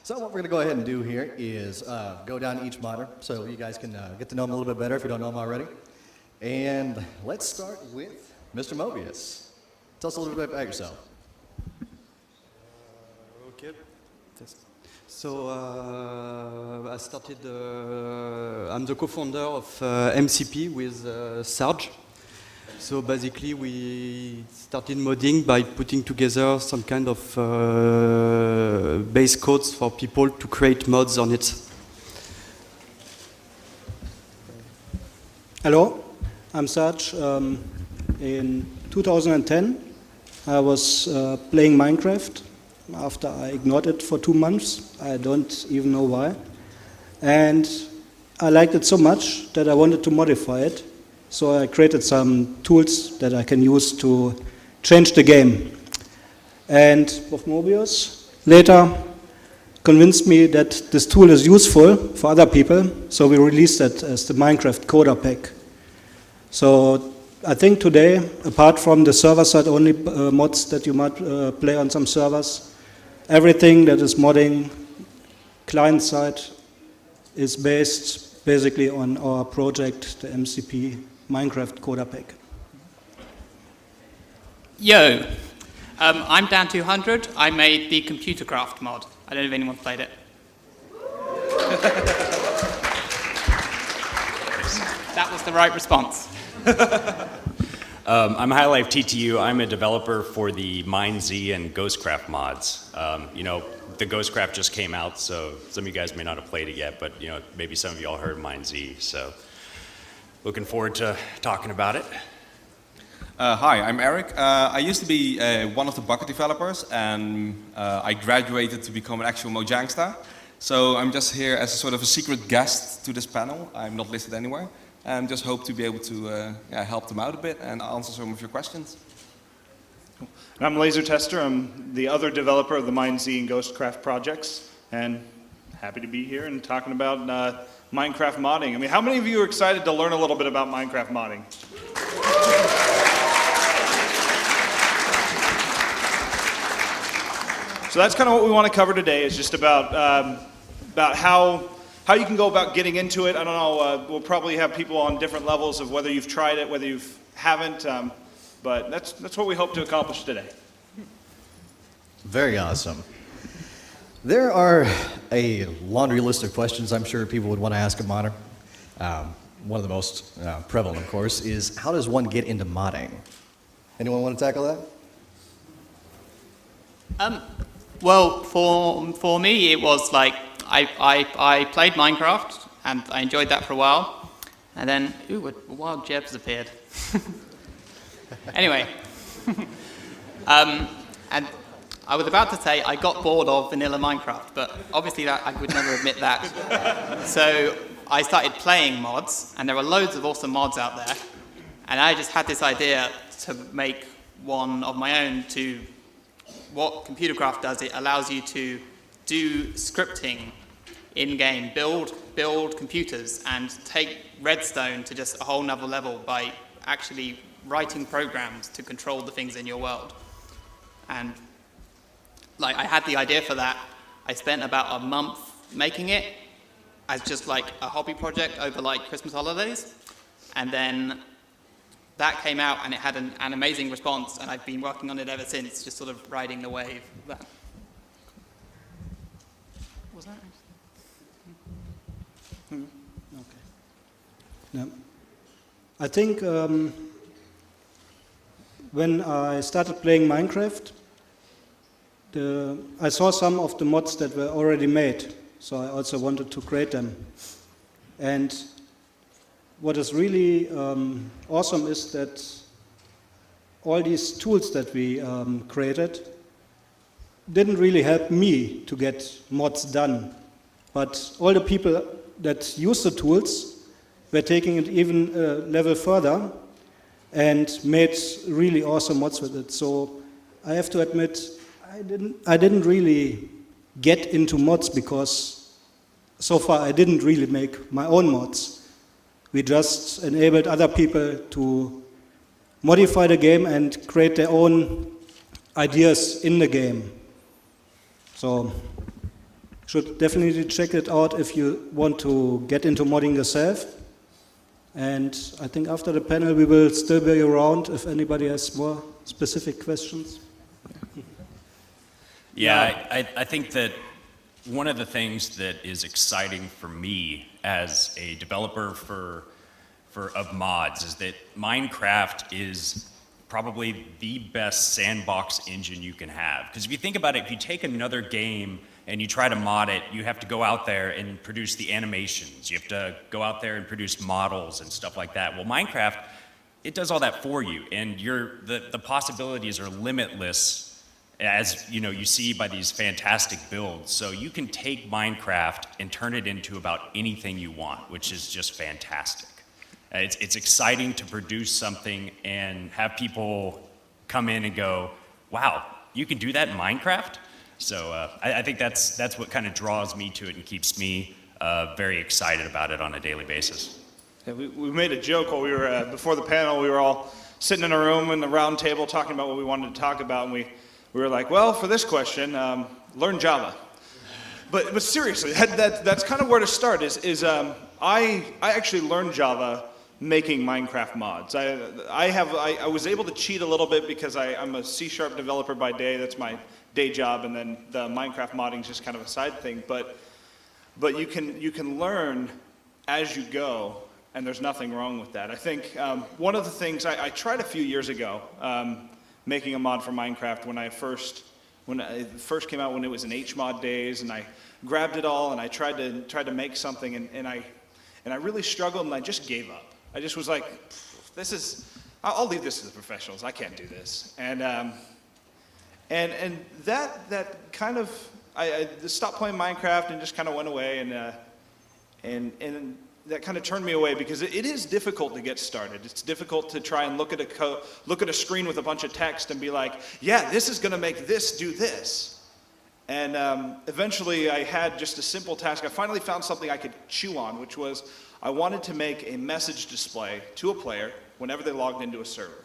So what we're going to go ahead and do here is go down each modder so you guys can get to know them a little bit better if you don't know them already. And let's start with Mr. Mobius. Tell us a little bit about yourself. Okay. So I started, I'm the co-founder of MCP with Sarge. So basically we started modding by putting together some kind of base codes for people to create mods on it. Hello, I'm Sarge. In 2010 I was playing Minecraft after I ignored it for 2 months. I don't even know why. And I liked it so much that I wanted to modify it. So I created some tools that I can use to change the game. And Prof. Mobius later convinced me that this tool is useful for other people, so we released it as the Minecraft Coder Pack. So I think today, apart from the server-side only mods that you might play on some servers, everything that is modding client-side is based basically on our project, the MCP Minecraft Coder Pack. Yo, I'm Dan200. I made the ComputerCraft mod. I don't know if anyone's played it. That was the right response. I'm HighLife TTU. I'm a developer for the MineZ and GhostCraft mods. You know, the GhostCraft just came out, so some of you guys may not have played it yet, but you know, maybe some of you all heard MineZ. So, looking forward to talking about it. Hi, I'm Eric. I used to be one of the Bucket developers, and I graduated to become an actual Mojangster. So I'm just here as a sort of a secret guest to this panel. I'm not listed anywhere. And just hope to be able to help them out a bit and answer some of your questions. And I'm Laser Tester. I'm the other developer of the MineZ and GhostCraft projects, and happy to be here and talking about Minecraft modding. I mean, how many of you are excited to learn a little bit about Minecraft modding? So that's kind of what we want to cover today, is just about how you can go about getting into it. I don't know, we'll probably have people on different levels of whether you've tried it, whether you haven't, but that's what we hope to accomplish today. Very awesome. There are a laundry list of questions I'm sure people would want to ask a modder. One of the most prevalent, of course, is how does one get into modding? Anyone want to tackle that? Well, for me, it was like, I played Minecraft, and I enjoyed that for a while, and then, ooh, a wild Jebs appeared. Anyway, and I was about to say I got bored of vanilla Minecraft, but obviously that, I would never admit that. So I started playing mods, and there are loads of awesome mods out there, and I just had this idea to make one of my own. To what ComputerCraft does, it allows you to do scripting in-game, build computers, and take redstone to just a whole nother level by actually writing programs to control the things in your world. And like, I had the idea for that. I spent about a month making it as just like a hobby project over like Christmas holidays. And then that came out and it had an amazing response, and I've been working on it ever since, just sort of riding the wave of that. Was that? Okay. Yeah. I think when I started playing Minecraft, I saw some of the mods that were already made, so I also wanted to create them. And what is really awesome is that all these tools that we created didn't really help me to get mods done, but all the people that use the tools were taking it even a level further and made really awesome mods with it. So I have to admit, I didn't really get into mods because so far I didn't really make my own mods. We just enabled other people to modify the game and create their own ideas in the game. So should definitely check it out if you want to get into modding yourself. And I think after the panel we will still be around if anybody has more specific questions. Yeah, I think that one of the things that is exciting for me as a developer of mods is that Minecraft is probably the best sandbox engine you can have. Because if you think about it, if you take another game and you try to mod it, you have to go out there and produce the animations. You have to go out there and produce models and stuff like that. Well, Minecraft, it does all that for you, and the possibilities are limitless, as you see by these fantastic builds. So you can take Minecraft and turn it into about anything you want, which is just fantastic. It's exciting to produce something and have people come in and go, wow, you can do that in Minecraft? So I think that's what kind of draws me to it and keeps me very excited about it on a daily basis. Yeah, we made a joke while we were, before the panel, we were all sitting in a room in the round table talking about what we wanted to talk about, and we were like, well, for this question, learn Java. But seriously, that's kind of where to start is I actually learned Java making Minecraft mods. I was able to cheat a little bit because I'm a C# developer by day. That's my day job, and then the Minecraft modding is just kind of a side thing. But you can learn as you go, and there's nothing wrong with that. I think one of the things I tried a few years ago, making a mod for Minecraft when it first came out, when it was in HMod days, and I grabbed it all and I tried to make something, and I really struggled, and I just gave up. I just was like, I'll leave this to the professionals. I can't do this. And that kind of, I stopped playing Minecraft and just kind of went away, and that kind of turned me away because it is difficult to get started. It's difficult to try and look at a screen with a bunch of text and be like, yeah, this is going to make this do this. And eventually I had just a simple task. I finally found something I could chew on, which was I wanted to make a message display to a player whenever they logged into a server.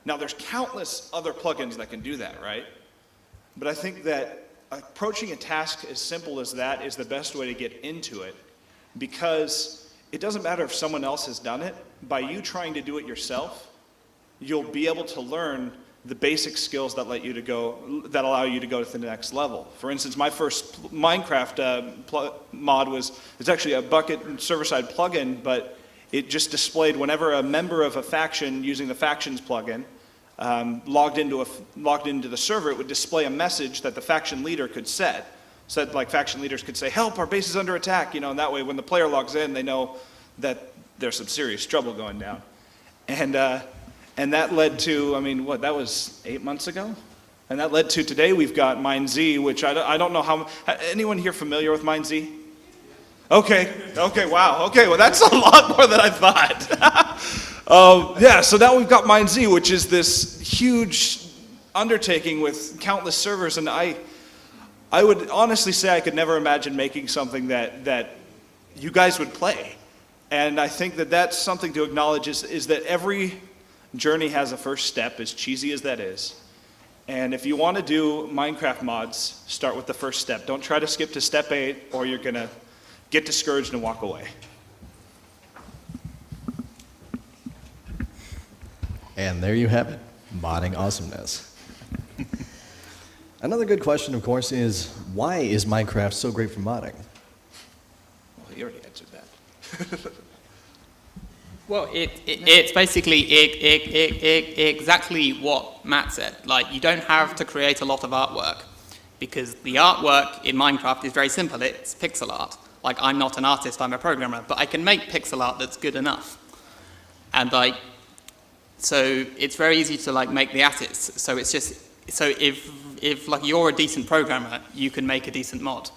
Now there's countless other plugins that can do that, right? But I think that approaching a task as simple as that is the best way to get into it, because it doesn't matter if someone else has done it. By you trying to do it yourself, you'll be able to learn the basic skills that allow you to go to the next level. For instance, my first Minecraft mod it's actually a bucket and server-side plugin, but it just displayed whenever a member of a faction using the Factions plugin logged into the server, it would display a message that the faction leader could set. So that, like, faction leaders could say, help, our base is under attack, and that way when the player logs in, they know that there's some serious trouble going down. And that led to, that was 8 months ago? And that led to today we've got MineZ, which I don't know how, anyone here familiar with MineZ? Okay, wow, okay, well that's a lot more than I thought. Yeah, so now we've got MineZ, which is this huge undertaking with countless servers, and I would honestly say I could never imagine making something that you guys would play. And I think that that's something to acknowledge is that every journey has a first step, as cheesy as that is. And if you want to do Minecraft mods, start with the first step. Don't try to skip to step 8, or you're going to get discouraged and walk away. And there you have it, modding awesomeness. Another good question, of course, is why is Minecraft so great for modding? Well, you already answered that. Well, it's basically exactly what Matt said. Like, you don't have to create a lot of artwork, because the artwork in Minecraft is very simple. It's pixel art. Like, I'm not an artist, I'm a programmer, but I can make pixel art that's good enough. And so it's very easy to make the assets. So it's just, so if like you're a decent programmer, you can make a decent mod.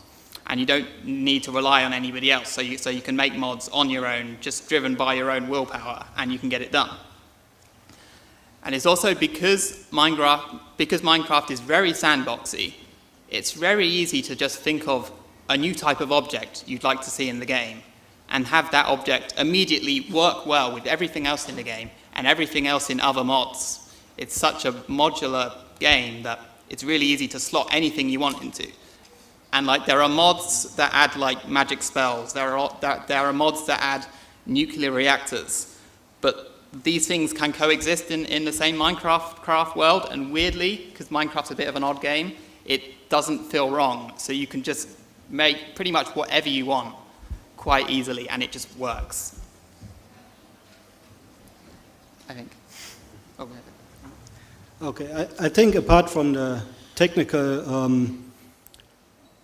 And you don't need to rely on anybody else. So you can make mods on your own, just driven by your own willpower, and you can get it done. And it's also because Minecraft is very sandboxy, it's very easy to just think of a new type of object you'd like to see in the game, and have that object immediately work well with everything else in the game and everything else in other mods. It's such a modular game that it's really easy to slot anything you want into. And like there are mods that add like magic spells. There are mods that add nuclear reactors. But these things can coexist in the same Minecraft world. And weirdly, because Minecraft's a bit of an odd game, it doesn't feel wrong. So you can just make pretty much whatever you want quite easily, and it just works. I think. Oh, go ahead. Okay, I think apart from the technical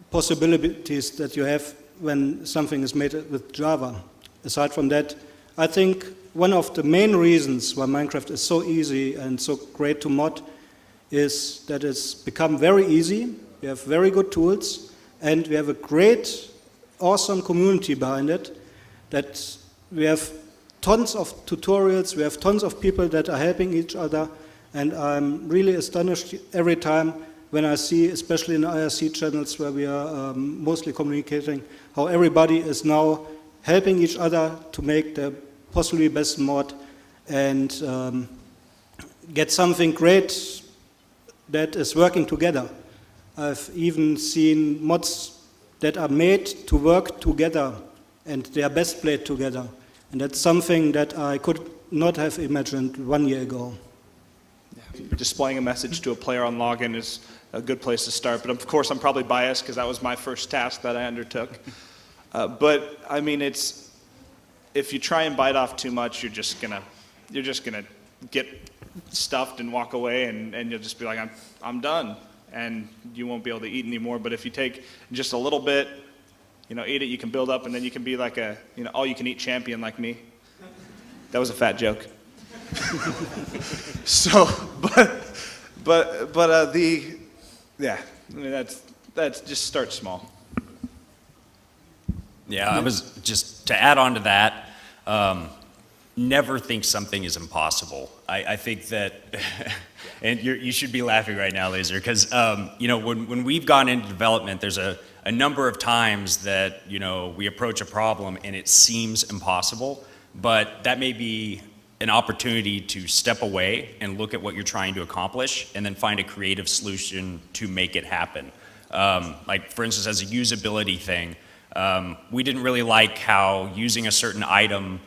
possibilities that you have when something is made with Java, aside from that, I think one of the main reasons why Minecraft is so easy and so great to mod is that it's become very easy, we have very good tools, and we have a great, awesome community behind it, that we have tons of tutorials, we have tons of people that are helping each other, and I'm really astonished every time when I see, especially in the IRC channels where we are mostly communicating, how everybody is now helping each other to make the possibly best mod and get something great that is working together. I've even seen mods that are made to work together and they are best played together. And that's something that I could not have imagined 1 year ago. Displaying a message to a player on login is a good place to start, but of course I'm probably biased because that was my first task that I undertook. But I mean, if you try and bite off too much, you're just gonna get stuffed and walk away, and you'll just be like, I'm done, and you won't be able to eat anymore. But if you take just a little bit, eat it, you can build up, and then you can be like a all-you-can-eat champion like me. That was a fat joke. So, that's just start small. Yeah, I was just to add on to that. Never think something is impossible. I think that, and you should be laughing right now, Laser, because when we've gone into development, there's a number of times that we approach a problem and it seems impossible, but that may be an opportunity to step away and look at what you're trying to accomplish and then find a creative solution to make it happen. Like for instance, as a usability thing, we didn't really like how using a certain item,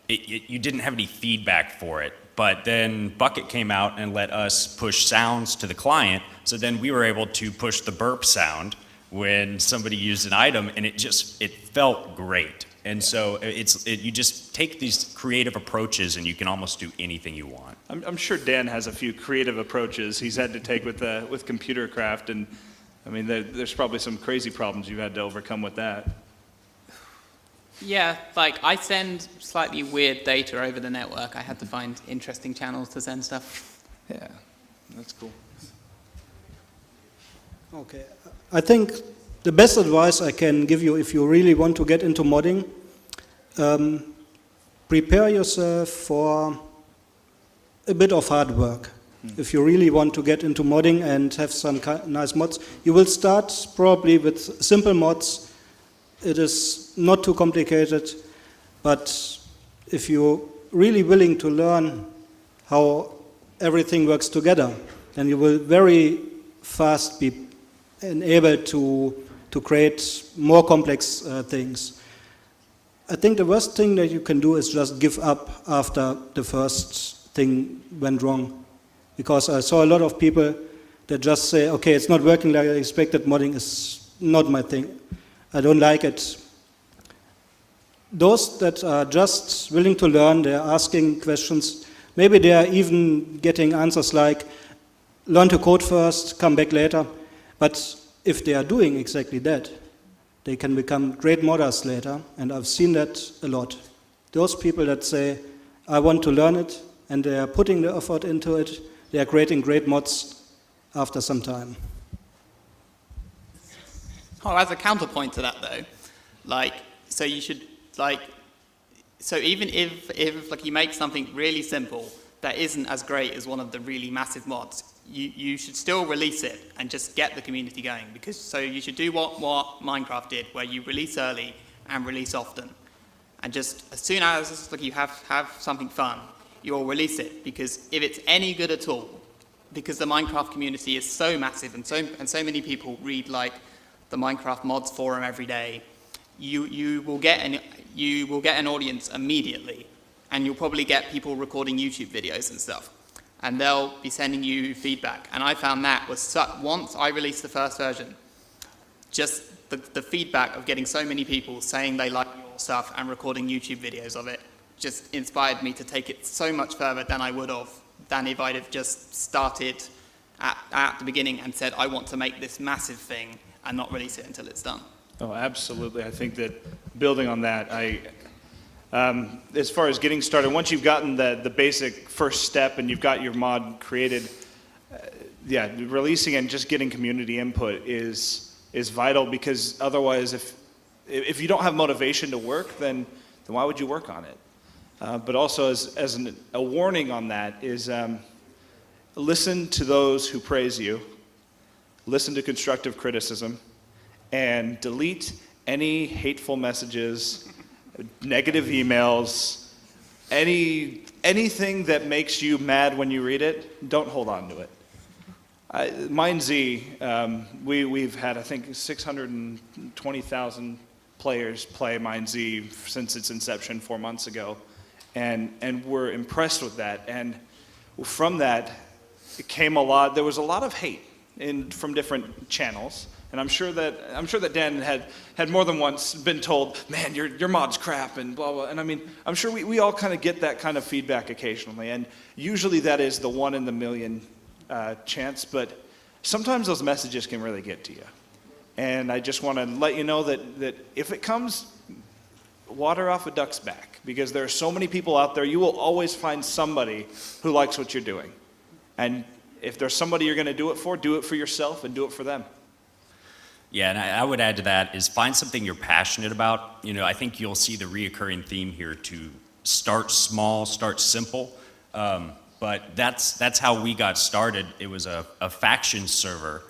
you didn't have any feedback for it. But then Bucket came out and let us push sounds to the client, so then we were able to push the burp sound when somebody used an item, and it felt great. And so you just take these creative approaches and you can almost do anything you want. I'm sure Dan has a few creative approaches he's had to take with computer craft, and I mean there's probably some crazy problems you've had to overcome with that. Yeah, like I send slightly weird data over the network. I had to find interesting channels to send stuff. Yeah, that's cool. Okay, I think the best advice I can give you if you really want to get into modding, prepare yourself for a bit of hard work. If you really want to get into modding and have some nice mods, you will start probably with simple mods. It is not too complicated, but if you're really willing to learn how everything works together, then you will very fast be able to create more complex things. I think the worst thing that you can do is just give up after the first thing went wrong. Because I saw a lot of people that just say, okay, it's not working like I expected, modding is not my thing. I don't like it. Those that are just willing to learn, they're asking questions, maybe they are even getting answers like, learn to code first, come back later. But if they are doing exactly that, they can become great modders later, and I've seen that a lot. Those people that say, I want to learn it, and they are putting the effort into it, they are creating great mods after some time. Oh, as a counterpoint to that though, so even if you make something really simple that isn't as great as one of the really massive mods, you should still release it and just get the community going. So you should do what Minecraft did, where you release early and release often. And just as soon as you have something fun, you'll release it. Because if it's any good at all, because the Minecraft community is so massive and so many people read like the Minecraft mods forum every day, you will get an audience immediately, and you'll probably get people recording YouTube videos and stuff, and they'll be sending you feedback. And I found that was once I released the first version, just the feedback of getting so many people saying they like your stuff and recording YouTube videos of it just inspired me to take it so much further than I would have than if I'd have just started at the beginning and said, I want to make this massive thing and not release it until it's done. Oh, absolutely. I think that building on that, as far as getting started, once you've gotten the basic first step and you've got your mod created, releasing and just getting community input is vital, because otherwise, if you don't have motivation to work, then why would you work on it? But also, as a warning on that is, listen to those who praise you, listen to constructive criticism, and delete any hateful messages, negative emails, anything that makes you mad when you read it. Don't hold on to it. MineZ, we've had, I think, 620,000 players play MineZ since its inception 4 months ago, and we're impressed with that. And from that, it came there was a lot of hate from different channels. And I'm sure that Dan had more than once been told, man, your mod's crap and blah, blah. And I mean, I'm sure we all kind of get that kind of feedback occasionally. And usually that is the 1 in a million chance, but sometimes those messages can really get to you. And I just want to let you know that if it comes, water off a duck's back, because there are so many people out there. You will always find somebody who likes what you're doing. And if there's somebody you're going to do it for yourself and do it for them. Yeah, and I would add to that is find something you're passionate about. You know, I think you'll see the reoccurring theme here to start small, start simple. But that's how we got started. It was a faction server,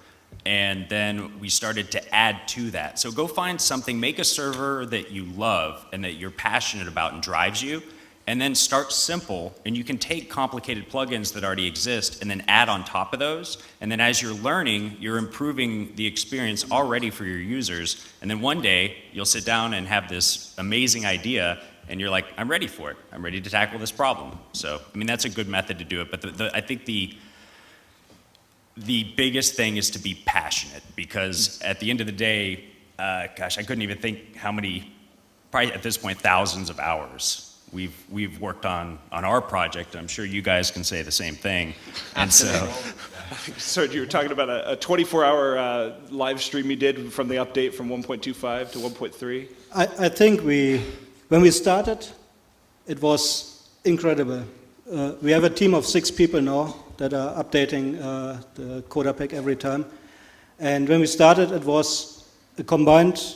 and then we started to add to that. So go find something, make a server that you love and that you're passionate about and drives you, and then start simple, and you can take complicated plugins that already exist and then add on top of those. And then as you're learning, you're improving the experience already for your users. And then one day, you'll sit down and have this amazing idea, and you're like, I'm ready for it. I'm ready to tackle this problem. So, I mean, that's a good method to do it. But I think the biggest thing is to be passionate, because at the end of the day, I couldn't even think how many, probably at this point, thousands of hours we've worked on our project. I'm sure you guys can say the same thing. And so, You were talking about a 24-hour live stream you did from the update from 1.25 to 1.3. I think when we started, it was incredible. We have a team of 6 people now that are updating the Coda pack every time. And when we started, it was a combined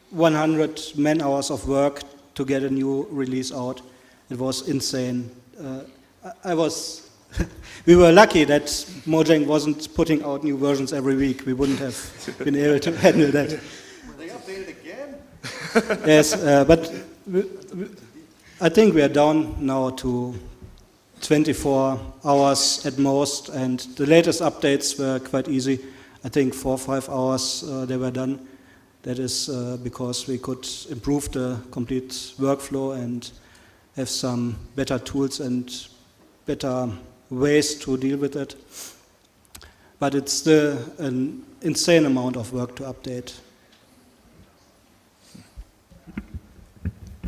100 man-hours of work to get a new release out. It was insane. We were lucky that Mojang wasn't putting out new versions every week. We wouldn't have been able to handle that. Were they updated again? Yes, but I think we are down now to 24 hours at most, and the latest updates were quite easy. I think 4 or 5 hours they were done. That is because we could improve the complete workflow and have some better tools and better ways to deal with it. But it's still an insane amount of work to update.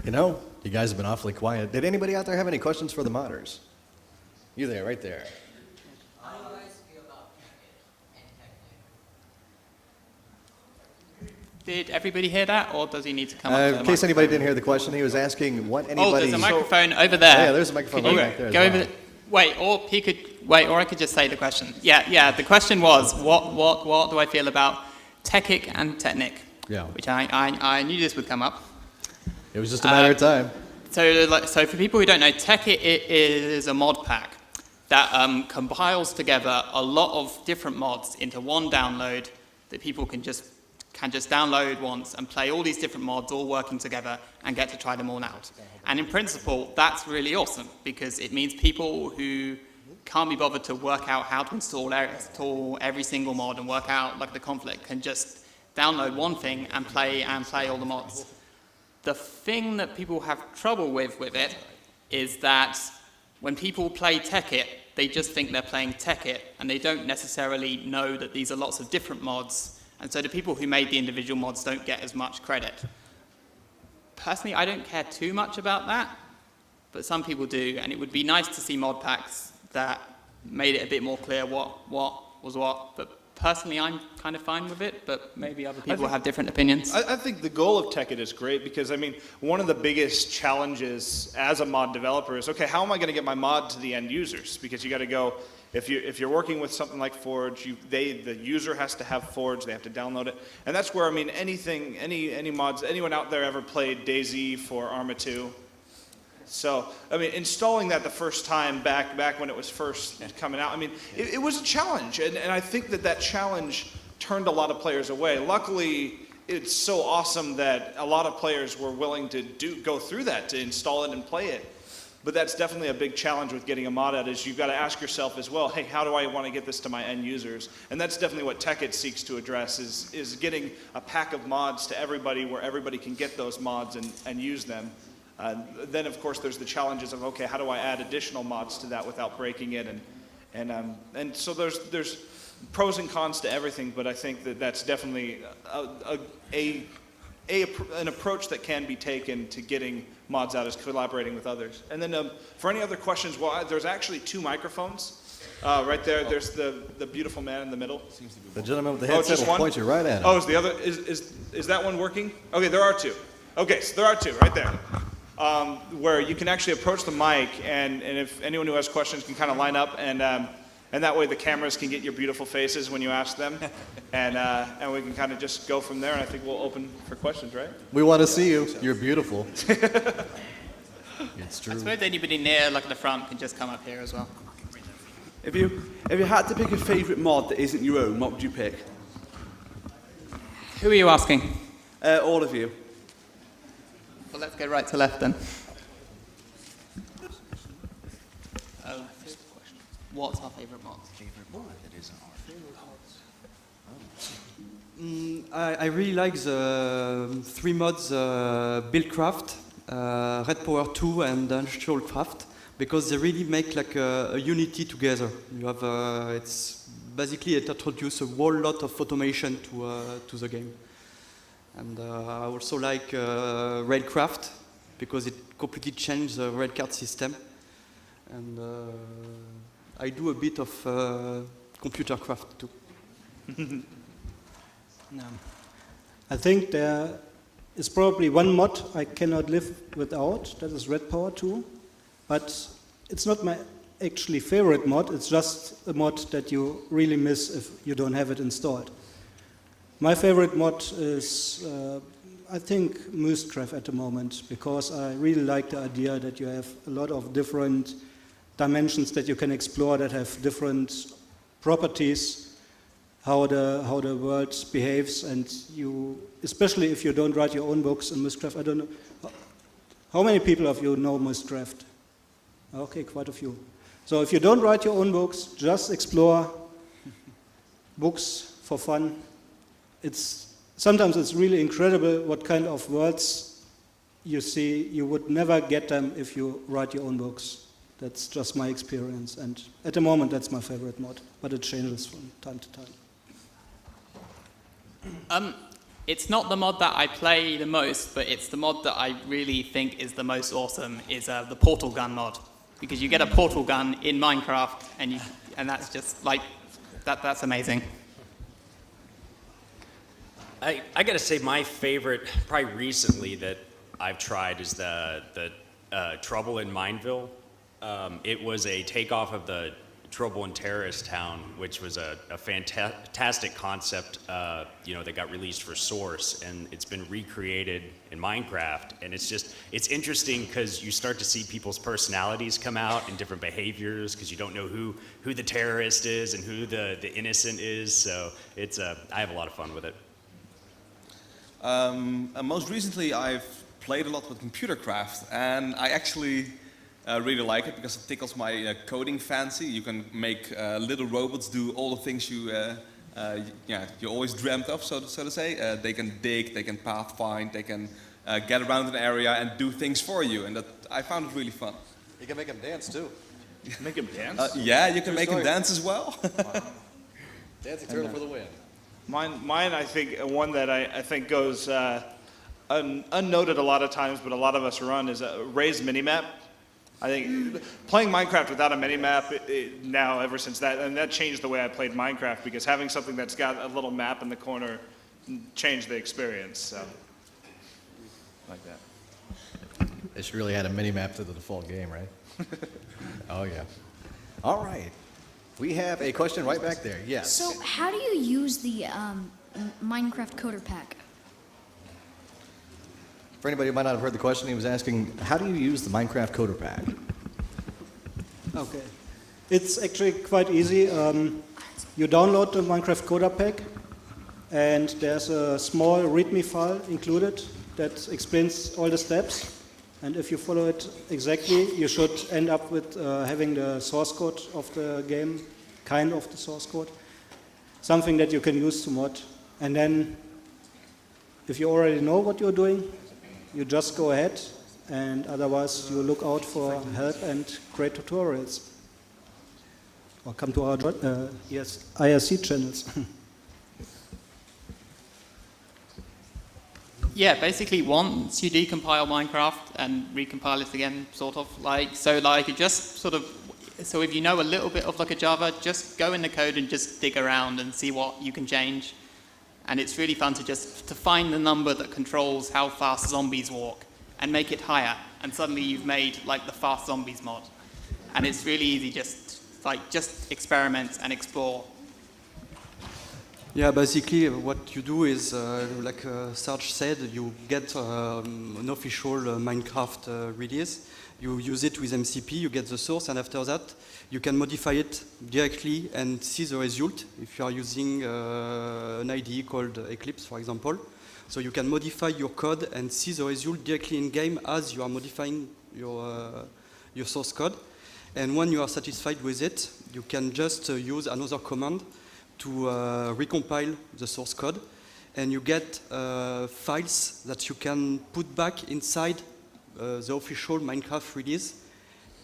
You know, you guys have been awfully quiet. Did anybody out there have any questions for the modders? You there, right there. How do you guys feel about and Did everybody hear that, or does he need to come up to the In case anybody didn't hear the question, he was asking what anybody... Oh, there's a microphone over there. Yeah, there's a microphone Could you right back there as go well. over the, wait, or I could just say the question. Yeah, the question was, what do I feel about Techic and Technic? Yeah. Which I knew this would come up. It was just a matter of time. So for people who don't know, Techic is a mod pack that compiles together a lot of different mods into one download that people can just download once and play all these different mods all working together and get to try them all out. And in principle, that's really awesome, because it means people who can't be bothered to work out how to install every single mod and work out like the conflict, can just download one thing and play all the mods. The thing that people have trouble with it is that when people play Tekkit, they just think they're playing Tekkit, and they don't necessarily know that these are lots of different mods, and so the people who made the individual mods don't get as much credit. Personally, I don't care too much about that, but some people do, and it would be nice to see mod packs that made it a bit more clear what was what, but personally, I'm kind of fine with it, but maybe other people have different opinions. I think the goal of Tekkit is great because, I mean, one of the biggest challenges as a mod developer is, okay, how am I going to get my mod to the end users? Because you got to go, if you're working with something like Forge, the user has to have Forge, they have to download it, and that's where, I mean, any mods, anyone out there ever played DayZ for Arma 2? So, I mean, installing that the first time back when it was first coming out, I mean, it was a challenge, and I think that challenge turned a lot of players away. Luckily, it's so awesome that a lot of players were willing to go through that, to install it and play it. But that's definitely a big challenge with getting a mod out, is you've got to ask yourself as well, hey, how do I want to get this to my end users? And that's definitely what Tekkit seeks to address, is getting a pack of mods to everybody where everybody can get those mods and use them. Then, of course, there's the challenges of, okay, how do I add additional mods to that without breaking it? And so there's pros and cons to everything, but I think that's definitely an approach that can be taken to getting mods out, is collaborating with others. And then for any other questions, well, there's actually 2 microphones. Right there, there's the beautiful man in the middle. The gentleman with the headset will point you right at him. Oh, is the other, is that one working? Okay, there are 2. Okay, so there are 2 right there. Where you can actually approach the mic, and if anyone who has questions can kind of line up, and that way the cameras can get your beautiful faces when you ask them, and we can kind of just go from there, and I think we'll open for questions, right? We want to see you. You're beautiful. It's true. I suppose anybody near like the front can just come up here as well. If you had to pick a favourite mod that isn't your own, what would you pick? Who are you asking? All of you. Well, let's go right to left then. What's our favourite mod? I really like the 3 mods, Buildcraft, Red Power 2, and Industrial Craft, because they really make like a unity together. You have it's basically it introduces a whole lot of automation to the game. And I also like Railcraft, because it completely changed the rail card system. And I do a bit of computer craft too. I think there is probably one mod I cannot live without, that is Red Power 2. But it's not my actually favorite mod, it's just a mod that you really miss if you don't have it installed. My favorite mod is, I think, MineCon at the moment, because I really like the idea that you have a lot of different dimensions that you can explore that have different properties, how the world behaves, and you, especially if you don't write your own books in MineCon. I don't know, how many people of you know MineCon? Okay, quite a few. So if you don't write your own books, just explore books for fun. Sometimes it's really incredible what kind of words you see. You would never get them if you write your own books. That's just my experience, and at the moment that's my favorite mod, but it changes from time to time. It's not the mod that I play the most, but it's the mod that I really think is the most awesome, is the portal gun mod. Because you get a portal gun in Minecraft, and that's just like, that's amazing. I gotta say, my favorite, probably recently that I've tried, is the Trouble in Mineville. It was a takeoff of the Trouble in Terrorist Town, which was a fantastic concept, that got released for Source, and it's been recreated in Minecraft. And it's interesting because you start to see people's personalities come out and different behaviors, because you don't know who the terrorist is and who the innocent is. So I have a lot of fun with it. Most recently, I've played a lot with computer craft, and I actually really like it because it tickles my coding fancy. You can make little robots do all the things you always dreamt of, so to say. They can dig, they can pathfind, they can get around an area and do things for you, and that I found it really fun. You can make them dance too. Make him dance? Yeah, you can True make them story. dance as well. Dancing turtle for the win. Mine, I think, one that I think goes unnoted a lot of times, but a lot of us run is a raised minimap. I think playing Minecraft without a minimap now, ever since that, and that changed the way I played Minecraft, because having something that's got a little map in the corner changed the experience. So, like that. They should really add a mini map to the default game, right? Oh yeah. All right. We have a question right back there. Yes. So, how do you use the Minecraft Coder Pack? For anybody who might not have heard the question, he was asking, how do you use the Minecraft Coder Pack? Okay. It's actually quite easy. You download the Minecraft Coder Pack, and there's a small README file included that explains all the steps. And if you follow it exactly, you should end up with having the source code of the game, kind of the source code, something that you can use to mod. And then, if you already know what you're doing, you just go ahead, and otherwise you look out for help and great tutorials. Or come to our IRC channels. Yeah, basically once you decompile Minecraft and recompile it again, sort of you just sort of, so if you know a little bit of like a Java, just go in the code and just dig around and see what you can change. And it's really fun to find the number that controls how fast zombies walk and make it higher. And suddenly you've made like the fast zombies mod. And it's really easy, just experiment and explore. Yeah, basically what you do is, like Serge said, you get an official Minecraft release. You use it with MCP, you get the source, and after that, you can modify it directly and see the result if you are using an IDE called Eclipse, for example. So you can modify your code and see the result directly in-game as you are modifying your source code. And when you are satisfied with it, you can just use another command to recompile the source code, and you get files that you can put back inside the official Minecraft release,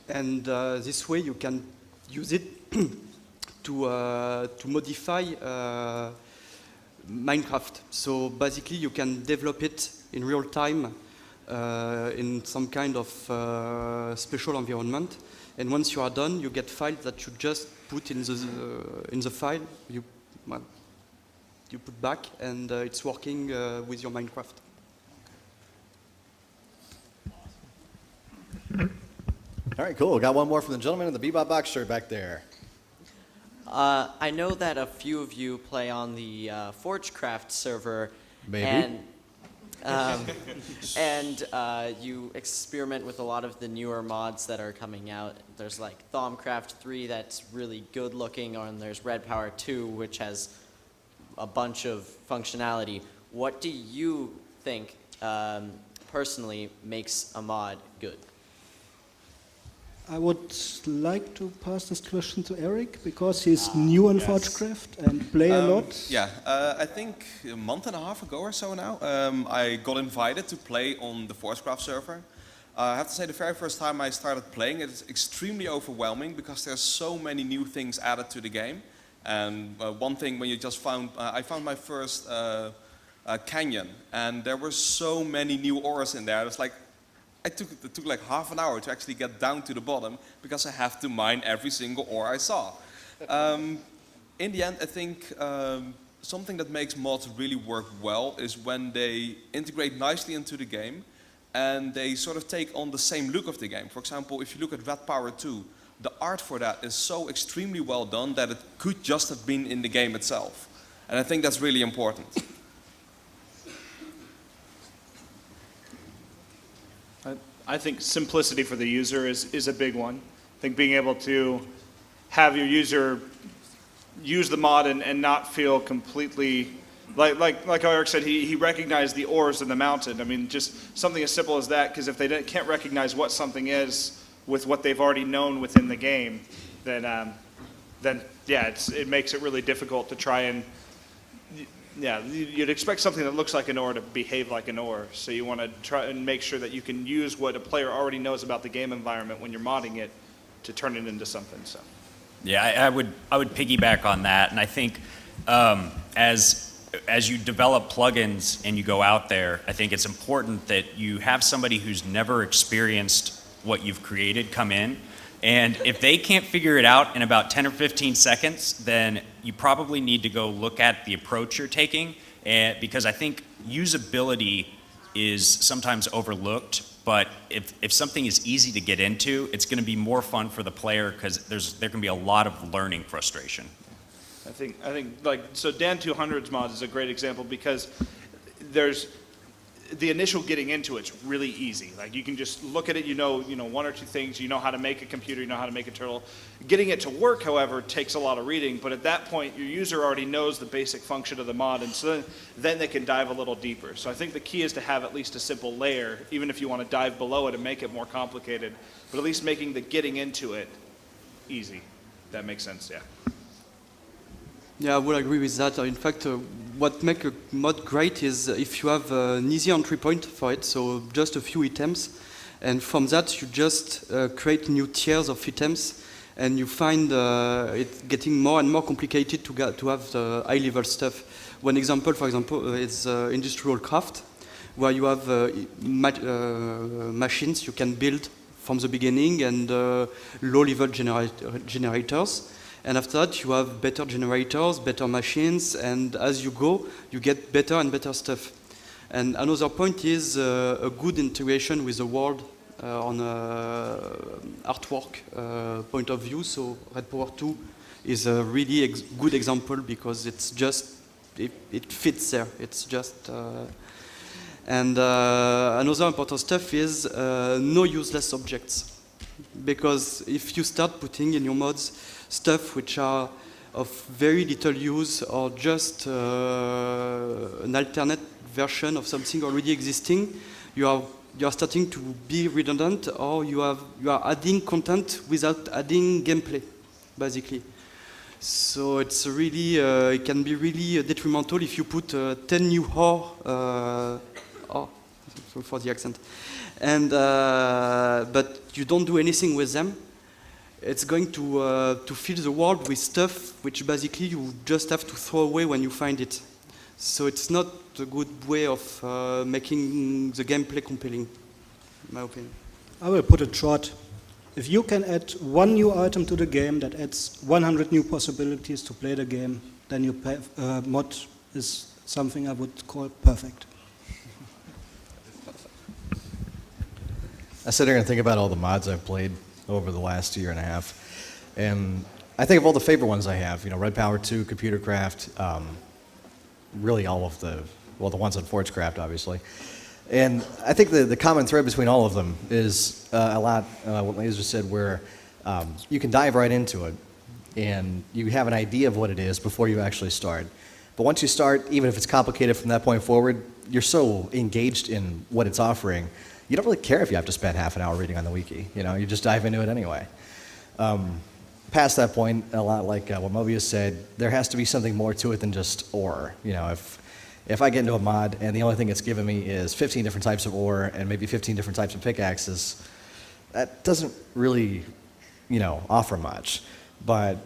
and this way you can use it to modify Minecraft. So basically you can develop it in real time in some kind of special environment, and once you are done, you get files that you just put in the file, you put back, and it's working with your Minecraft. All right, cool. Got one more from the gentleman in the Bebop box shirt back there. I know that a few of you play on the ForgeCraft server, Maybe. and you experiment with a lot of the newer mods that are coming out. There's like Thaumcraft 3 that's really good looking, and there's Red Power 2 which has a bunch of functionality. What do you think personally makes a mod good? I would like to pass this question to Eric, because he's new in ForgeCraft and play a lot. Yeah, I think a month and a half ago or so now, I got invited to play on the ForgeCraft server. I have to say, the very first time I started playing, it is extremely overwhelming because there's so many new things added to the game. And one thing, when you just found, I found my first canyon, and there were so many new ores in there. It was like, it took like half an hour to actually get down to the bottom because I have to mine every single ore I saw. In the end, I think something that makes mods really work well is when they integrate nicely into the game and they sort of take on the same look of the game. For example, if you look at Red Power 2, the art for that is so extremely well done that it could just have been in the game itself. And I think that's really important. I think simplicity for the user is a big one. I think being able to have your user use the mod and not feel completely, like Eric said, he recognized the ores in the mountain. I mean, just something as simple as that, because if they can't recognize what something is, with what they've already known within the game, then yeah, it makes it really difficult to try and, yeah, you'd expect something that looks like an ore to behave like an ore. So you want to try and make sure that you can use what a player already knows about the game environment when you're modding it to turn it into something. So. Yeah, I would piggyback on that, and I think as you develop plugins and you go out there, I think it's important that you have somebody who's never experienced what you've created come in. And if they can't figure it out in about 10 or 15 seconds, then you probably need to go look at the approach you're taking, because I think usability is sometimes overlooked, but if something is easy to get into, it's going to be more fun for the player because there can be a lot of learning frustration. I think like, so Dan 200's mod is a great example because there's the initial getting into it's really easy. Like you can just look at it, you know one or two things, you know how to make a computer, you know how to make a turtle. Getting it to work, however, takes a lot of reading, but at that point your user already knows the basic function of the mod, and so then they can dive a little deeper. So I think the key is to have at least a simple layer, even if you want to dive below it and make it more complicated, but at least making the getting into it easy. That makes sense, yeah. Yeah, I would agree with that. In fact, what makes a mod great is if you have an easy entry point for it, so just a few items, and from that you just create new tiers of items, and you find it getting more and more complicated to have the high-level stuff. One example, for example, is industrial craft, where you have machines you can build from the beginning and low-level generators. And after that, you have better generators, better machines, and as you go, you get better and better stuff. And another point is a good integration with the world on artwork point of view. So Red Power 2 is a really good example because it's just, it fits there. It's just, and another important stuff is no useless objects. Because if you start putting in your mods stuff which are of very little use or just an alternate version of something already existing, you are starting to be redundant, or you are adding content without adding gameplay, basically. So it's really it can be really detrimental if you put 10 new ore. Sorry for the accent. And but you don't do anything with them. It's going to fill the world with stuff which basically you just have to throw away when you find it. So it's not a good way of making the gameplay compelling, in my opinion. I will put it short. If you can add one new item to the game that adds 100 new possibilities to play the game, then your mod is something I would call perfect. I sit here and think about all the mods I've played over the last year and a half, and I think of all the favorite ones I have. Red Power 2, Computer Craft, really all of the ones on Forgecraft, obviously. And I think the common thread between all of them is a lot what Laser said, where you can dive right into it, and you have an idea of what it is before you actually start. But once you start, even if it's complicated from that point forward, you're so engaged in what it's offering, you don't really care if you have to spend half an hour reading on the wiki. You just dive into it anyway. Past that point, a lot like what Mobius said, there has to be something more to it than just ore. If I get into a mod and the only thing it's given me is 15 different types of ore and maybe 15 different types of pickaxes, that doesn't really, offer much. But,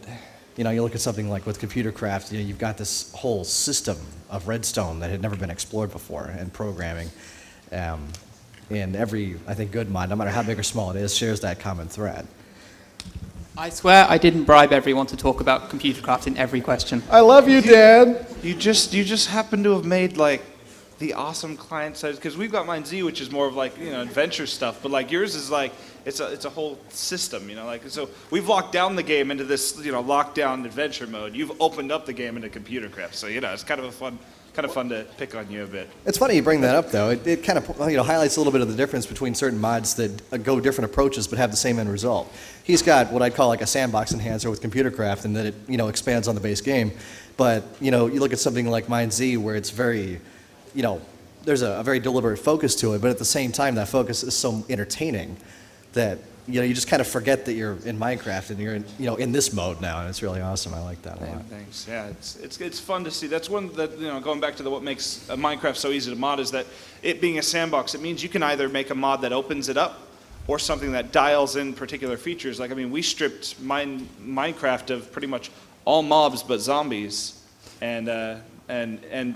you look at something like with Computer Craft, you've got this whole system of redstone that had never been explored before, and programming. And every, I think, good mod, no matter how big or small it is, shares that common thread. I swear I didn't bribe everyone to talk about Computer Craft in every question. I love you, Dan! You just happen to have made like the awesome client side, because we've got MineZ, which is more of like adventure stuff, but like yours is like it's a whole system, so we've locked down the game into this lockdown adventure mode. You've opened up the game into Computer Craft, so it's kind of fun to pick on you a bit. It's funny you bring that up, though. It kind of highlights a little bit of the difference between certain mods that go different approaches but have the same end result. He's got what I'd call like a sandbox enhancer with Computer Craft, and that it expands on the base game. But you look at something like MineZ, where it's very, there's a very deliberate focus to it, but at the same time that focus is so entertaining that you just kind of forget that you're in Minecraft and you're in this mode now, and it's really awesome. I like that a lot. Thanks. Yeah, it's fun to see. That's one that going back to what makes Minecraft so easy to mod is that it being a sandbox. It means you can either make a mod that opens it up, or something that dials in particular features. Like we stripped Minecraft of pretty much all mobs but zombies, and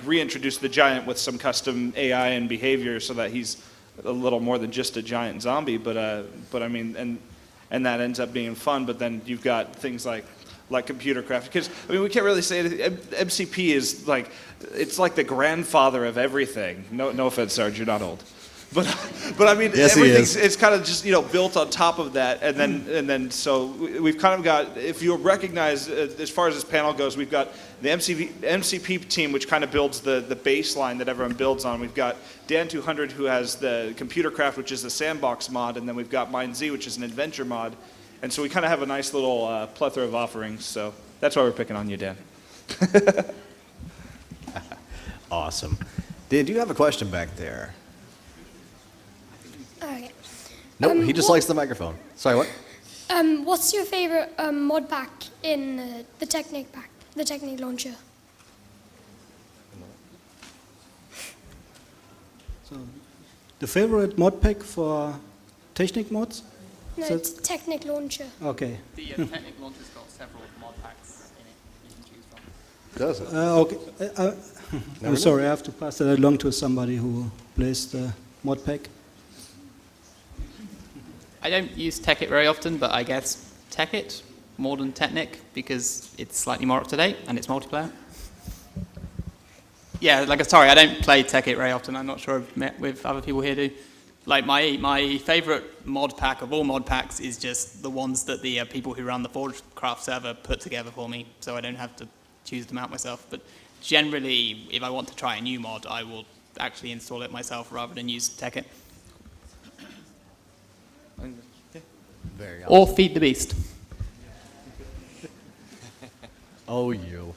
reintroduced the giant with some custom AI and behavior so that he's a little more than just a giant zombie, but and that ends up being fun. But then you've got things like computer craft, because we can't really say it. MCP is it's like the grandfather of everything. No offense, Sarge, you're not old, but Yes, everything's it's kind of just built on top of that, and then so we've kind of got, if you recognize as far as this panel goes, we've got the MCP team, which kind of builds the baseline that everyone builds on. We've got Dan 200, who has the computer craft, which is the sandbox mod, and then we've got MineZ, which is an adventure mod, and so we kind of have a nice little plethora of offerings. So that's why we're picking on you, Dan. Awesome. Dan, do you have a question back there? Okay. Nope, he just likes the microphone. Sorry, what? What's your favorite mod pack in the Technic pack, the Technic launcher? So, the favorite mod pack for Technic mods? No, So- it's Technic launcher. Okay. The Technic launcher's got several mod packs in it you can choose from. Does it? Okay. I'm sorry, I have to pass that along to somebody who plays the mod pack. I don't use Tekkit very often, but I guess Tekkit more than Technic because it's slightly more up to date and it's multiplayer. Yeah, sorry, I don't play Tekkit very often. I'm not sure I've met with other people here do. My favorite mod pack of all mod packs is just the ones that the people who run the Forgecraft server put together for me, so I don't have to choose them out myself. But generally, if I want to try a new mod, I will actually install it myself rather than use Tekkit. Very Or feed the beast. Oh, you.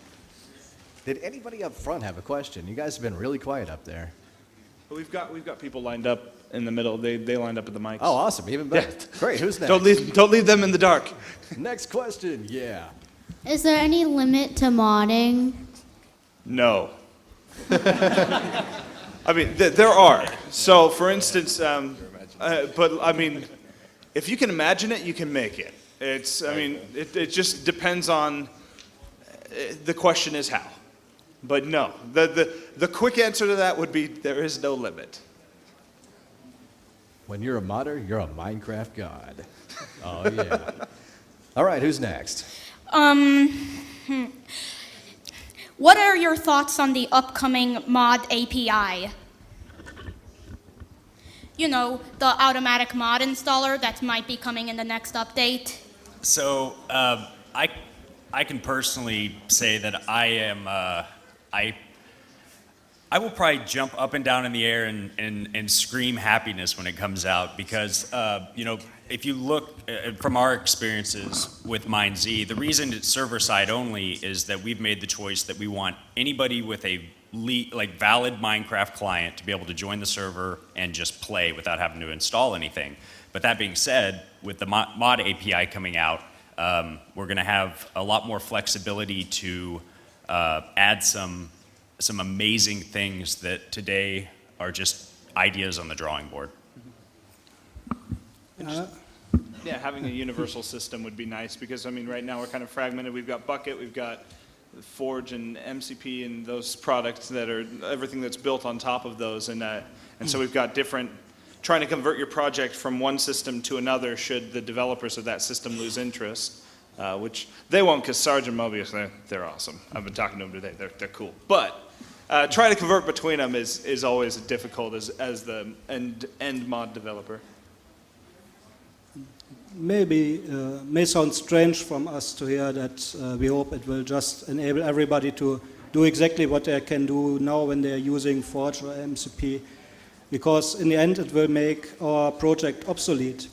Did anybody up front have a question? You guys have been really quiet up there. We've got people lined up in the middle. They lined up at the mics. Oh, awesome. Even better. Yeah. Great. Who's next? Don't leave them in the dark. Next question. Yeah. Is there any limit to modding? No. There are. So, for instance, if you can imagine it, you can make it. It just depends on. The question is how. But no, the quick answer to that would be there is no limit. When you're a modder, you're a Minecraft god. Oh, yeah. All right, who's next? What are your thoughts on the upcoming mod API? You know, the automatic mod installer that might be coming in the next update. So I can personally say that I am I will probably jump up and down in the air and scream happiness when it comes out because if you look from our experiences with MineZ, the reason it's server side only is that we've made the choice that we want anybody with a valid Minecraft client to be able to join the server and just play without having to install anything. But that being said, with the mod API coming out, we're going to have a lot more flexibility to add some amazing things that today are just ideas on the drawing board. Yeah, having a universal system would be nice because right now we're kind of fragmented. We've got Bucket, we've got Forge and MCP and those products that are everything that's built on top of those, and so we've got different. Trying to convert your project from one system to another should the developers of that system lose interest, which they won't because Sarge and Mobius, they're awesome. I've been talking to them today. They're cool. But trying to convert between them is always difficult as the end mod developer. Maybe may sound strange from us to hear that we hope it will just enable everybody to do exactly what they can do now when they're using Forge or MCP. Because in the end it will make our project obsolete.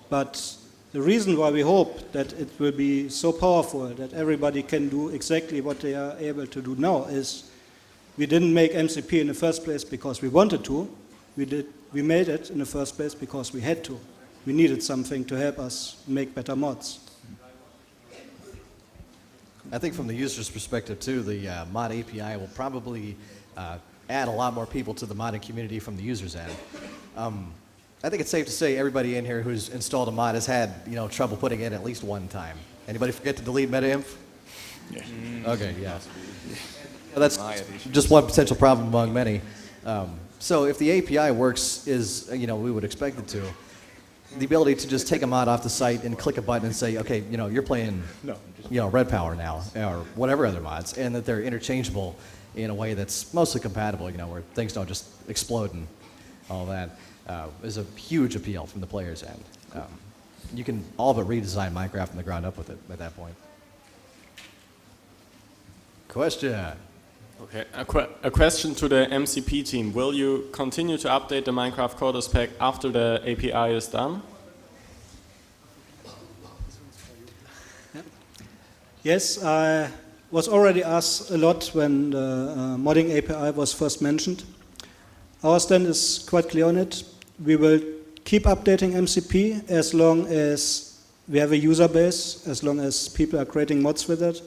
But the reason why we hope that it will be so powerful that everybody can do exactly what they are able to do now is we didn't make MCP in the first place because we wanted to. We made it in the first place because we had to. we needed something to help us make better mods. I think from the user's perspective too, the mod API will probably add a lot more people to the modding community from the user's end. I think it's safe to say everybody in here who's installed a mod has had trouble putting it in at least one time. Anybody forget to delete meta-inf? Yeah. Okay, yeah. Well, that's just one potential problem among many. So if the API works as we would expect it to, the ability to just take a mod off the site and click a button and say, okay, you're playing Red Power now, or whatever other mods, and that they're interchangeable in a way that's mostly compatible, where things don't just explode and all that, is a huge appeal from the player's end. You can all but redesign Minecraft from the ground up with it at that point. Question. Okay, a question to the MCP team. Will you continue to update the Minecraft coders pack after the API is done? Yes, I was already asked a lot when the modding API was first mentioned. Our stand is quite clear on it. We will keep updating MCP as long as we have a user base, as long as people are creating mods with it.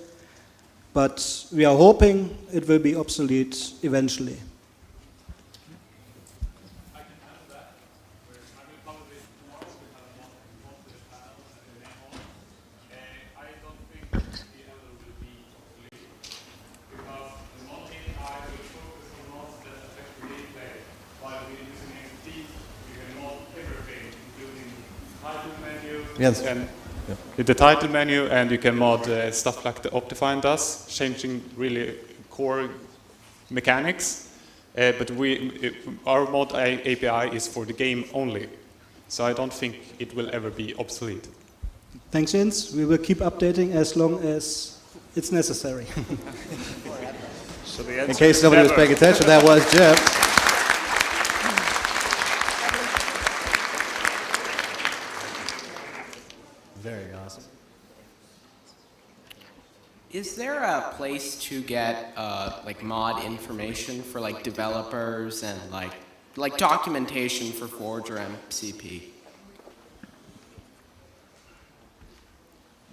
But we are hoping it will be obsolete eventually. Yes. And with the title menu, and you can mod stuff like the Optifine does, changing really core mechanics. But our mod API is for the game only, so I don't think it will ever be obsolete. Thanks, Jens. We will keep updating as long as it's necessary. So the in case nobody was paying attention, that was Jeff. Very awesome. Is there a place to get like mod information for like developers and like documentation for Forge or MCP?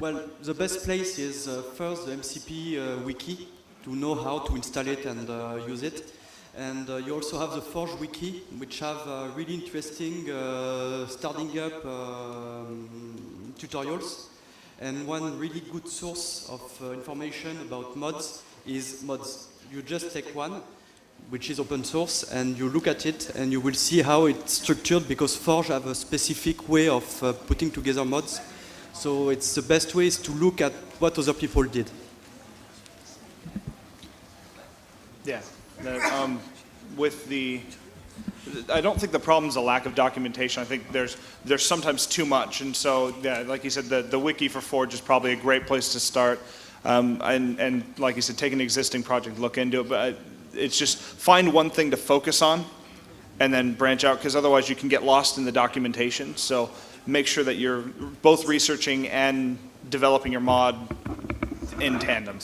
Well, the best place is first the MCP wiki to know how to install it and use it. And you also have the Forge wiki, which have really interesting starting up tutorials. And one really good source of information about mods is mods. You just take one, which is open source, and you look at it and you will see how it's structured, because Forge have a specific way of putting together mods. So it's the best way is to look at what other people did. Yeah. I don't think the problem is a lack of documentation. I think there's sometimes too much, and so yeah, like you said, the wiki for Forge is probably a great place to start. And like you said, take an existing project, look into it, but it's just find one thing to focus on, and then branch out, because otherwise you can get lost in the documentation. So make sure that you're both researching and developing your mod in tandem.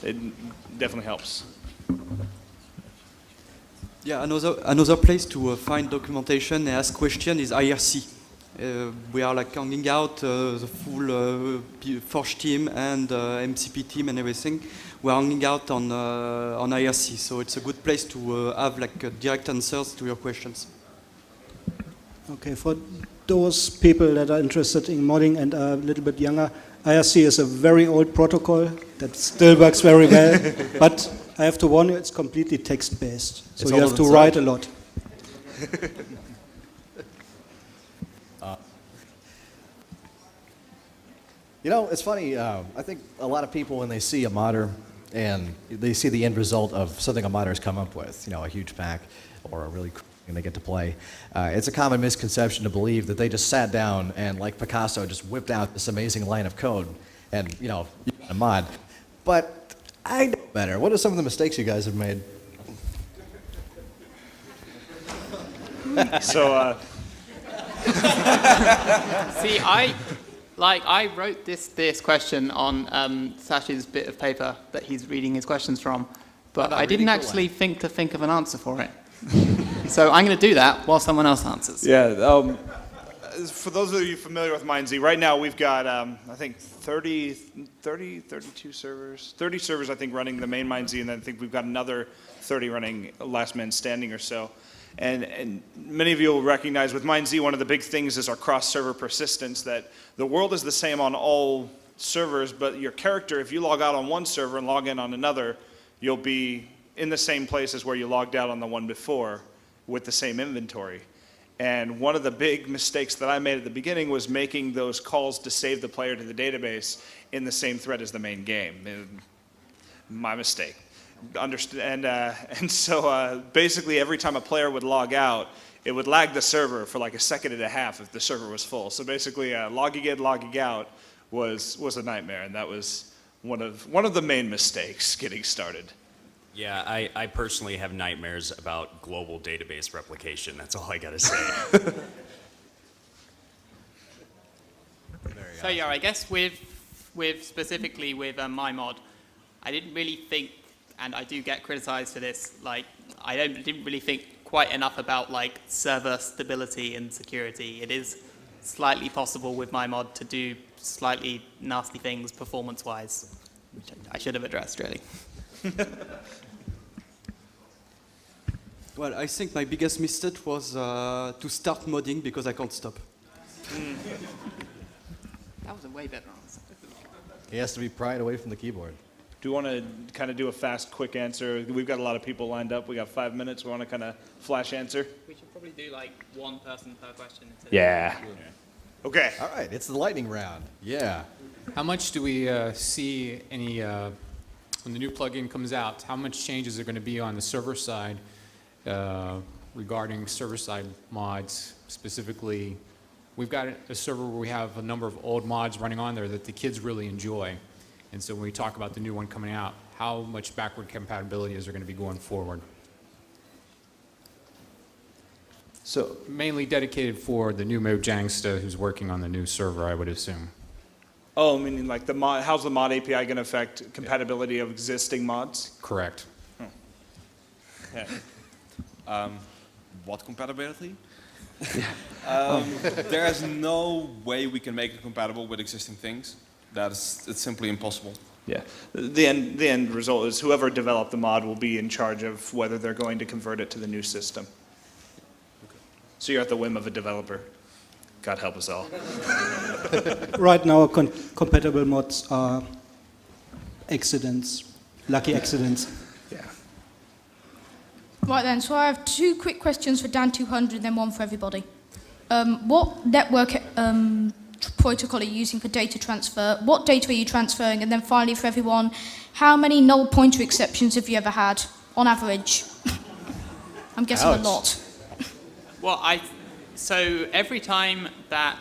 It definitely helps. Yeah, another place to find documentation and ask questions is IRC. We are like hanging out the full Forge team and MCP team and everything. We're hanging out on IRC, so it's a good place to have like direct answers to your questions. Okay, for those people that are interested in modding and are a little bit younger, IRC is a very old protocol that still works very well, but I have to warn you, it's completely text-based, so you have to write a lot. It's funny, I think a lot of people, when they see a modder and they see the end result of something a modder has come up with, a huge pack or a really cool thing they get to play, it's a common misconception to believe that they just sat down and, like Picasso, just whipped out this amazing line of code and, a mod. But I know better. What are some of the mistakes you guys have made? So, see, I wrote this question on Sash's bit of paper that he's reading his questions from, but I didn't actually think of an answer for it. So I'm going to do that while someone else answers. Yeah. for those of you familiar with MineZ, right now we've got, I think, 32 servers. 30 servers, I think, running the main MineZ, and then I think we've got another 30 running Last Man Standing or so. And many of you will recognize with MineZ, one of the big things is our cross-server persistence, that the world is the same on all servers, but your character, if you log out on one server and log in on another, you'll be in the same place as where you logged out on the one before with the same inventory. And one of the big mistakes that I made at the beginning was making those calls to save the player to the database in the same thread as the main game. My mistake. And so basically every time a player would log out, it would lag the server for like a second and a half if the server was full. So basically logging in, logging out was a nightmare, and that was one of the main mistakes getting started. Yeah, I personally have nightmares about global database replication. That's all I gotta say. So yeah, I guess with specifically with my mod, I didn't really think, and I do get criticized for this, like I didn't really think quite enough about like server stability and security. It is slightly possible with my mod to do slightly nasty things performance-wise, which I should have addressed really. Well, I think my biggest mistake was to start modding because I can't stop. That was a way better answer. He has to be pried away from the keyboard. Do you want to kind of do a fast, quick answer? We've got a lot of people lined up. We got 5 minutes. We want to kind of flash answer? We should probably do like one person per question. Yeah. Okay. All right, it's the lightning round. Yeah. How much do we see any, when the new plugin comes out, how much changes are going to be on the server side regarding server-side mods? Specifically, we've got a server where we have a number of old mods running on there that the kids really enjoy. And so when we talk about the new one coming out, how much backward compatibility is there going to be going forward? So mainly dedicated for the new Mojangsta who's working on the new server, I would assume. Oh, meaning like the mod, how's the mod API going to affect compatibility of existing mods? Correct. Yeah. What compatibility? There is no way we can make it compatible with existing things. It's simply impossible. Yeah. The end result is whoever developed the mod will be in charge of whether they're going to convert it to the new system. Okay. So you're at the whim of a developer. God help us all. Right now, compatible mods are accidents, lucky accidents. Yeah. Right then, so I have two quick questions for Dan200, then one for everybody. What network protocol are you using for data transfer? What data are you transferring? And then finally for everyone, how many null pointer exceptions have you ever had, on average? I'm guessing a lot. Well, so every time that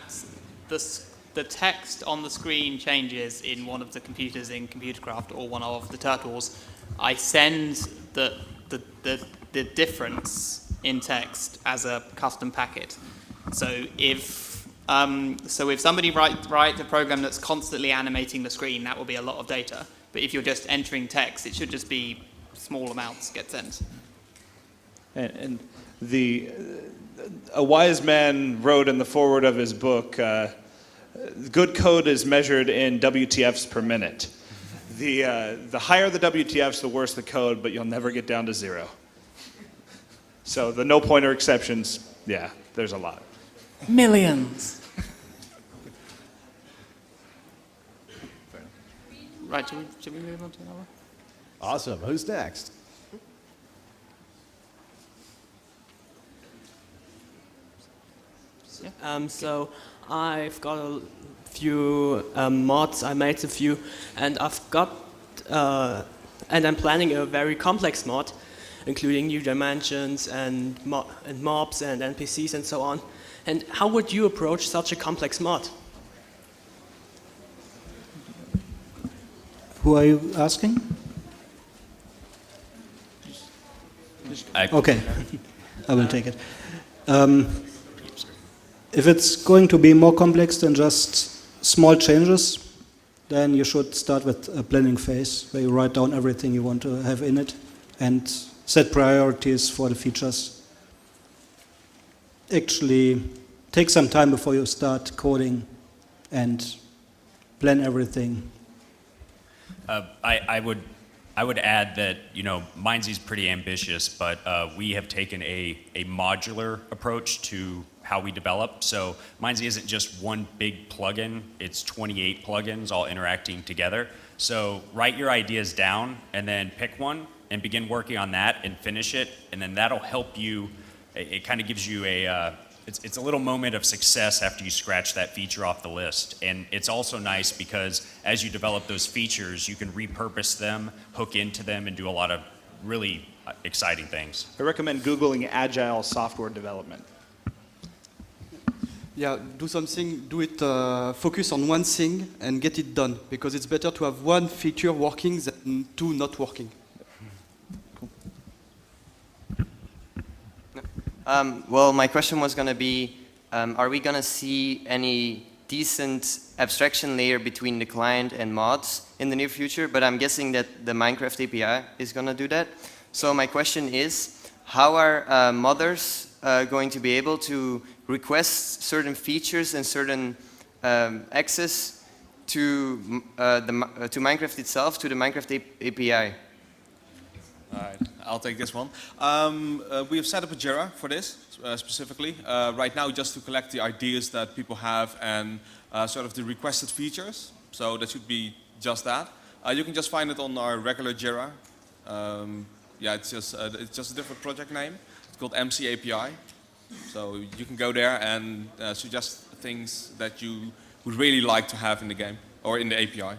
the text on the screen changes in one of the computers in Computercraft or one of the turtles, I send the difference in text as a custom packet. So if somebody writes a program that's constantly animating the screen, that will be a lot of data. But if you're just entering text, it should just be small amounts get sent. And a wise man wrote in the foreword of his book, good code is measured in WTFs per minute. The higher the WTFs, the worse the code, but you'll never get down to zero. So the no pointer exceptions, yeah, there's a lot. Millions. Right, should we move on to another? Awesome. Who's next? So I've got a few mods. I made a few, and and I'm planning a very complex mod, including new dimensions and mobs and NPCs and so on. And how would you approach such a complex mod? Who are you asking? Okay, I will take it. If it's going to be more complex than just small changes, then you should start with a planning phase where you write down everything you want to have in it and set priorities for the features. Actually, take some time before you start coding and plan everything. I would add that, you know, MineZ is pretty ambitious, but we have taken a modular approach to how we develop. So MineZ isn't just one big plugin, it's 28 plugins all interacting together. So write your ideas down and then pick one and begin working on that and finish it, and then that'll help you. It kind of gives you it's a little moment of success after you scratch that feature off the list. And it's also nice because as you develop those features, you can repurpose them, hook into them, and do a lot of really exciting things. I recommend Googling agile software development. Yeah, do it, focus on one thing and get it done, because it's better to have one feature working than two not working. Well, my question was going to be, are we going to see any decent abstraction layer between the client and mods in the near future? But I'm guessing that the Minecraft API is going to do that. So my question is, how are modders going to be able to request certain features and certain access to Minecraft itself, to the Minecraft API? All right, I'll take this one. We have set up a Jira for this specifically. Right now, just to collect the ideas that people have and sort of the requested features. So that should be just that. You can just find it on our regular Jira. Yeah, it's just a different project name. It's called MC API. So you can go there and suggest things that you would really like to have in the game or in the API.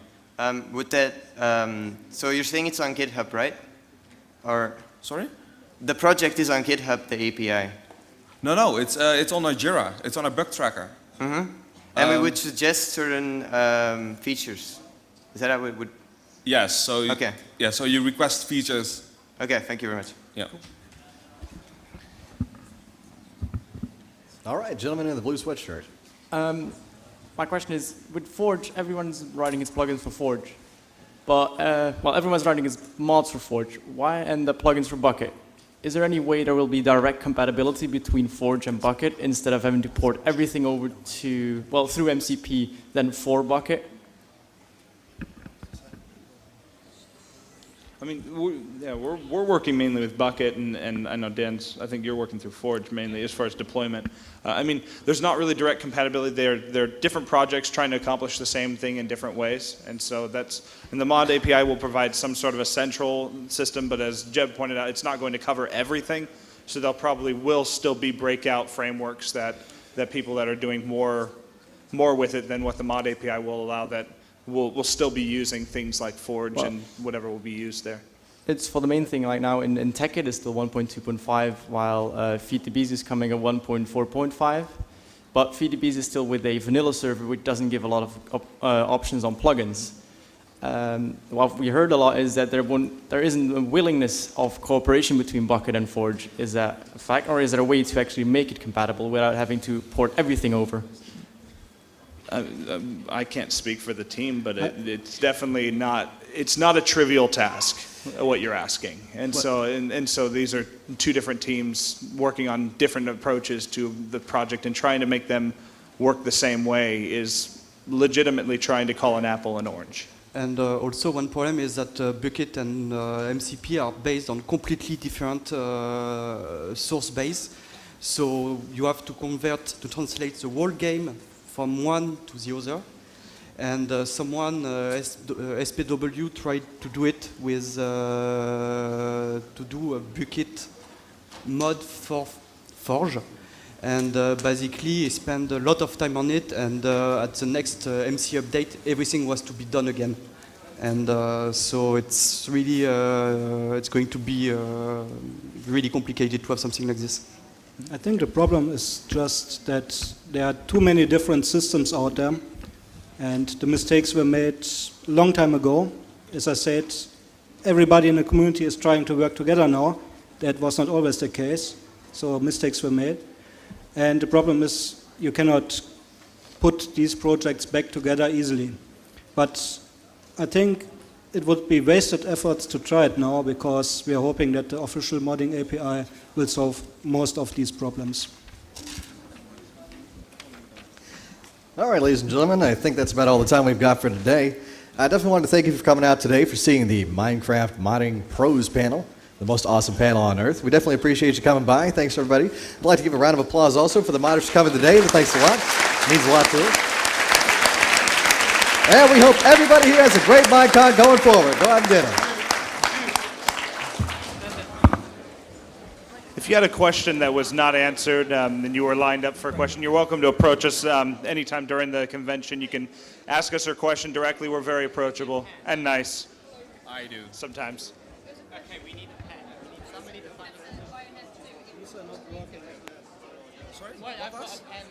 So you're saying it's on GitHub, right? Or sorry? The project is on GitHub, the API. No, it's on our Jira. It's on our bug tracker. Mm-hmm. And we would suggest certain features. Is that how we would? Yes. So okay. Yeah. So you request features. Okay. Thank you very much. Yeah. All right, gentleman in the blue sweatshirt. My question is, with Forge, everyone's writing its plugins for Forge. But, well, everyone's writing its mods for Forge. Why and the plugins for Bucket? Is there any way there will be direct compatibility between Forge and Bucket instead of having to port everything over to, well, through MCP, then for Bucket? I mean, we're working mainly with Bucket, and I know Dan's, I think you're working through Forge mainly as far as deployment. I mean, there's not really direct compatibility. They're different projects trying to accomplish the same thing in different ways, and so and the mod API will provide some sort of a central system, but as Jeb pointed out, it's not going to cover everything, so there probably will still be breakout frameworks that people that are doing more with it than what the mod API will allow that we'll still be using things like Forge and whatever will be used there. It's for the main thing right now. In TechKit it's still 1.2.5, while FeedTheBeast is coming at 1.4.5. But FeedTheBeast is still with a vanilla server, which doesn't give a lot of options on plugins. What we heard a lot is that there isn't a willingness of cooperation between Bucket and Forge. Is that a fact, or is there a way to actually make it compatible without having to port everything over? I can't speak for the team, but it's definitely not. It's not a trivial task what you're asking, and so these are two different teams working on different approaches to the project, and trying to make them work the same way is legitimately trying to call an apple an orange. And also one problem is that Bucket and MCP are based on completely different source base, so you have to translate the whole game from one to the other, and someone, SPW, tried to do it with to do a Bucket mod for Forge, and basically he spent a lot of time on it, and at the next MC update everything was to be done again, and so it's really it's going to be really complicated to have something like this. I think the problem is just that there are too many different systems out there, and the mistakes were made a long time ago. As I said, everybody in the community is trying to work together now. That was not always the case, so mistakes were made. And the problem is you cannot put these projects back together easily. But I think it would be wasted efforts to try it now, because we are hoping that the official modding API will solve most of these problems. All right, ladies and gentlemen, I think that's about all the time we've got for today. I definitely want to thank you for coming out today, for seeing the Minecraft Modding Pros panel, the most awesome panel on earth. We definitely appreciate you coming by. Thanks, everybody. I'd like to give a round of applause also for the modders coming today. Thanks a lot. It means a lot to us. And we hope everybody here has a great MineCon going forward. Go out and get them. If you had a question that was not answered and you were lined up for a question, you're welcome to approach us anytime during the convention. You can ask us your question directly. We're very approachable and nice. I do. Sometimes. Okay, we need a pen. We need somebody to find a pen. Sorry? Wait, I've got a pen.